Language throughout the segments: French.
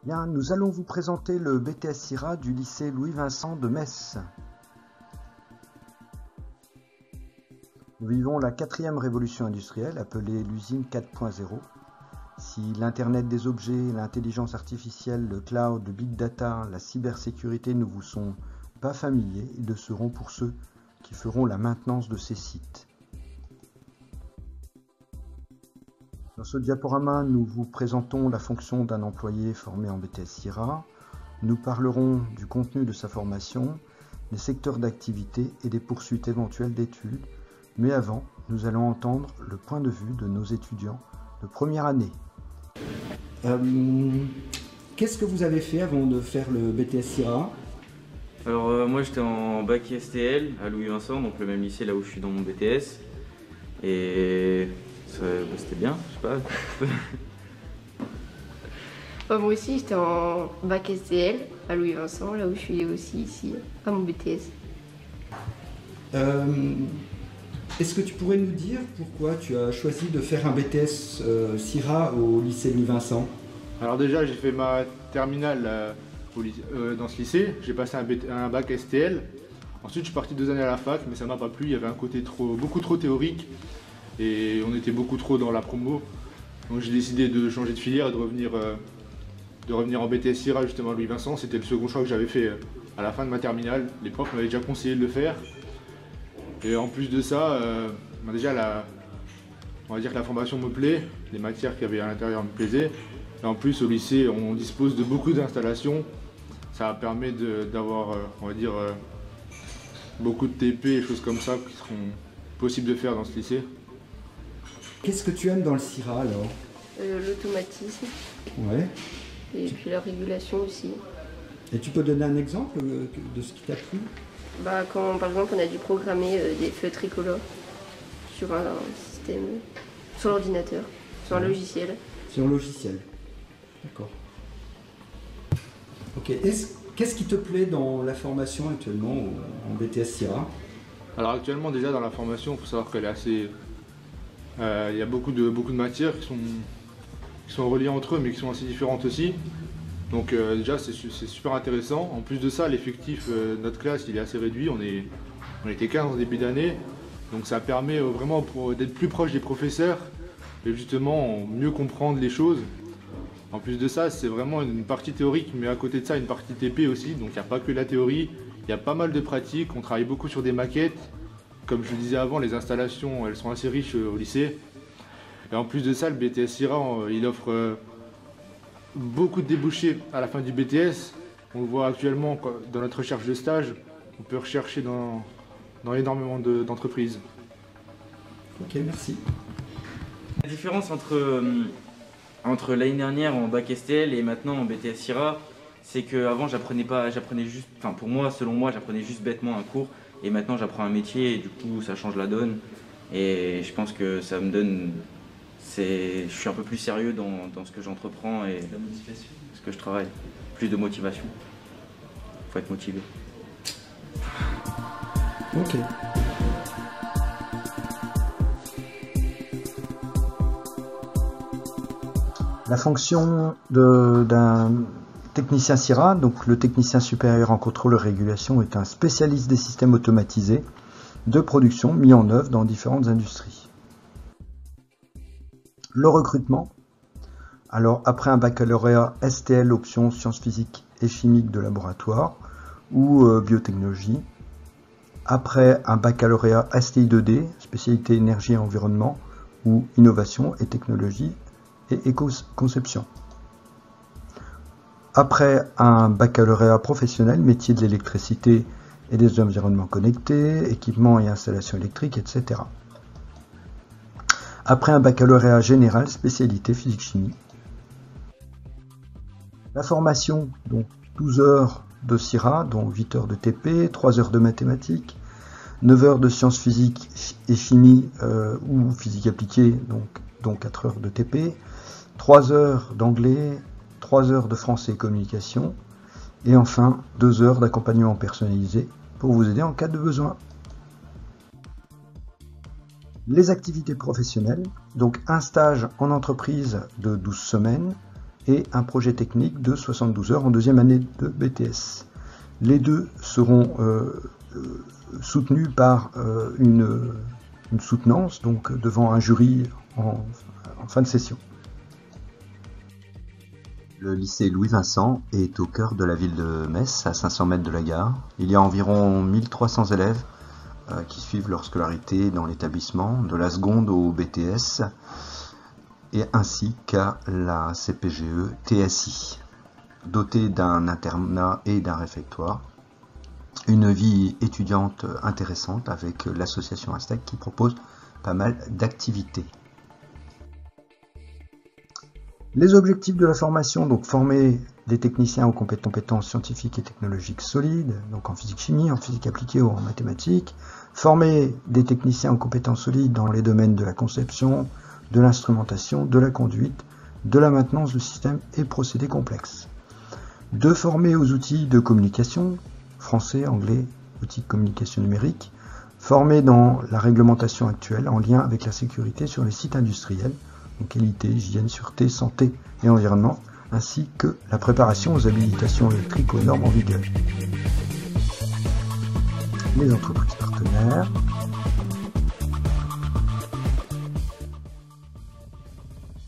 Bien, nous allons vous présenter le BTS SIRA du lycée Louis-Vincent de Metz. Nous vivons la 4e révolution industrielle, appelée l'usine 4.0. Si l'Internet des objets, l'intelligence artificielle, le cloud, le big data, la cybersécurité ne vous sont pas familiers, ils le seront pour ceux qui feront la maintenance de ces sites. Dans ce diaporama, nous vous présentons la fonction d'un employé formé en BTS SIRA. Nous parlerons du contenu de sa formation, des secteurs d'activité et des poursuites éventuelles d'études. Mais avant, nous allons entendre le point de vue de nos étudiants de première année. Qu'est-ce que vous avez fait avant de faire le BTS SIRA? Alors moi j'étais en bac STL à Louis-Vincent, donc le même lycée là où je suis dans mon BTS. Et c'était bien, je sais pas. Moi aussi j'étais en bac STL à Louis-Vincent, là où je suis aussi ici, à mon BTS. Est-ce que tu pourrais nous dire pourquoi tu as choisi de faire un BTS SIRA au lycée Louis-Vincent? Alors déjà j'ai fait ma terminale dans ce lycée, j'ai passé un bac STL. Ensuite je suis parti 2 années à la fac, mais ça m'a pas plu, il y avait un côté beaucoup trop théorique et on était beaucoup trop dans la promo. Donc j'ai décidé de changer de filière et de revenir en BTS SIRA justement à Louis-Vincent. C'était le second choix que j'avais fait à la fin de ma terminale. Les profs m'avaient déjà conseillé de le faire. Et en plus de ça, déjà on va dire que la formation me plaît, les matières qu'il y avait à l'intérieur me plaisaient. Et en plus au lycée on dispose de beaucoup d'installations. Ça permet d'avoir on va dire beaucoup de TP et choses comme ça qui seront possibles de faire dans ce lycée. Qu'est-ce que tu aimes dans le SIRA alors? L'automatisme. Ouais. Et puis la régulation aussi. Et tu peux donner un exemple de ce qui t'a plu? Quand par exemple on a dû programmer des feux tricolores sur un système, sur l'ordinateur, sur un logiciel. Sur un logiciel. D'accord. Ok. Qu'est-ce qui te plaît dans la formation actuellement en BTS SIRA? Alors actuellement déjà dans la formation, il faut savoir qu'elle est assez... il y a beaucoup de matières qui sont reliées entre eux mais qui sont assez différentes aussi. Donc déjà c'est super intéressant. En plus de ça, l'effectif de notre classe il est assez réduit, on était 15 en début d'année. Donc ça permet vraiment d'être plus proche des professeurs et justement mieux comprendre les choses. En plus de ça, c'est vraiment une partie théorique, mais à côté de ça, une partie TP aussi. Donc il n'y a pas que la théorie, il y a pas mal de pratiques. On travaille beaucoup sur des maquettes. Comme je le disais avant, les installations, elles sont assez riches au lycée. Et en plus de ça, le BTS SIRA, il offre beaucoup de débouchés à la fin du BTS. On le voit actuellement dans notre recherche de stage. On peut rechercher dans énormément d'entreprises. Ok, merci. La différence entre l'année dernière en bac STL et maintenant en BTS SIRA, c'est qu'avant j'apprenais juste, enfin pour moi, selon moi, j'apprenais juste bêtement un cours et maintenant j'apprends un métier et du coup ça change la donne et je pense que ça me donne, je suis un peu plus sérieux dans ce que j'entreprends et la motivation, ce que je travaille, plus de motivation, faut être motivé. Ok. La fonction d'un technicien SIRA, donc le technicien supérieur en contrôle et régulation, est un spécialiste des systèmes automatisés de production mis en œuvre dans différentes industries. Le recrutement. Alors après un baccalauréat STL option sciences physiques et chimiques de laboratoire ou biotechnologie, après un baccalauréat STI 2D, spécialité énergie et environnement ou innovation et technologie et éco-conception. Après un baccalauréat professionnel, métier de l'électricité et des environnements connectés, équipements et installations électriques, etc. Après un baccalauréat général, spécialité physique-chimie. La formation, donc 12 heures de SIRA, dont 8 heures de TP, 3 heures de mathématiques, 9 heures de sciences physiques et chimie ou physique appliquée, donc 4 heures de TP, 3 heures d'anglais, 3 heures de français et communication, et enfin 2 heures d'accompagnement personnalisé pour vous aider en cas de besoin. Les activités professionnelles, donc un stage en entreprise de 12 semaines, et un projet technique de 72 heures en deuxième année de BTS. Les deux seront soutenus par une soutenance, donc devant un jury en fin de session. Le lycée Louis-Vincent est au cœur de la ville de Metz, à 500 mètres de la gare. Il y a environ 1300 élèves qui suivent leur scolarité dans l'établissement, de la seconde au BTS, et ainsi qu'à la CPGE TSI. Doté d'un internat et d'un réfectoire, une vie étudiante intéressante avec l'association Aztec qui propose pas mal d'activités. Les objectifs de la formation, donc former des techniciens aux compétences scientifiques et technologiques solides, donc en physique-chimie, en physique appliquée ou en mathématiques, former des techniciens aux compétences solides dans les domaines de la conception, de l'instrumentation, de la conduite, de la maintenance de systèmes et procédés complexes. De former aux outils de communication, français, anglais, outils de communication numérique, former dans la réglementation actuelle en lien avec la sécurité sur les sites industriels, donc qualité, hygiène, sûreté, santé et environnement, ainsi que la préparation aux habilitations électriques aux normes en vigueur. Les entreprises partenaires.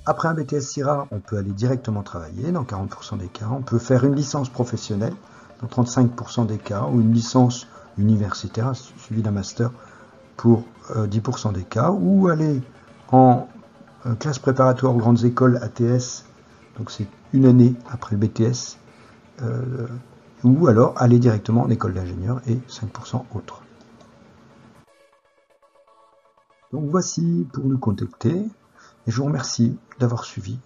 Après un BTS CIRA, on peut aller directement travailler, dans 40% des cas. On peut faire une licence professionnelle, dans 35% des cas, ou une licence universitaire, suivie d'un master pour 10% des cas, ou aller en classe préparatoire aux grandes écoles ATS, donc c'est une année après le BTS, ou alors aller directement en école d'ingénieur et 5% autres. Donc voici pour nous contacter, et je vous remercie d'avoir suivi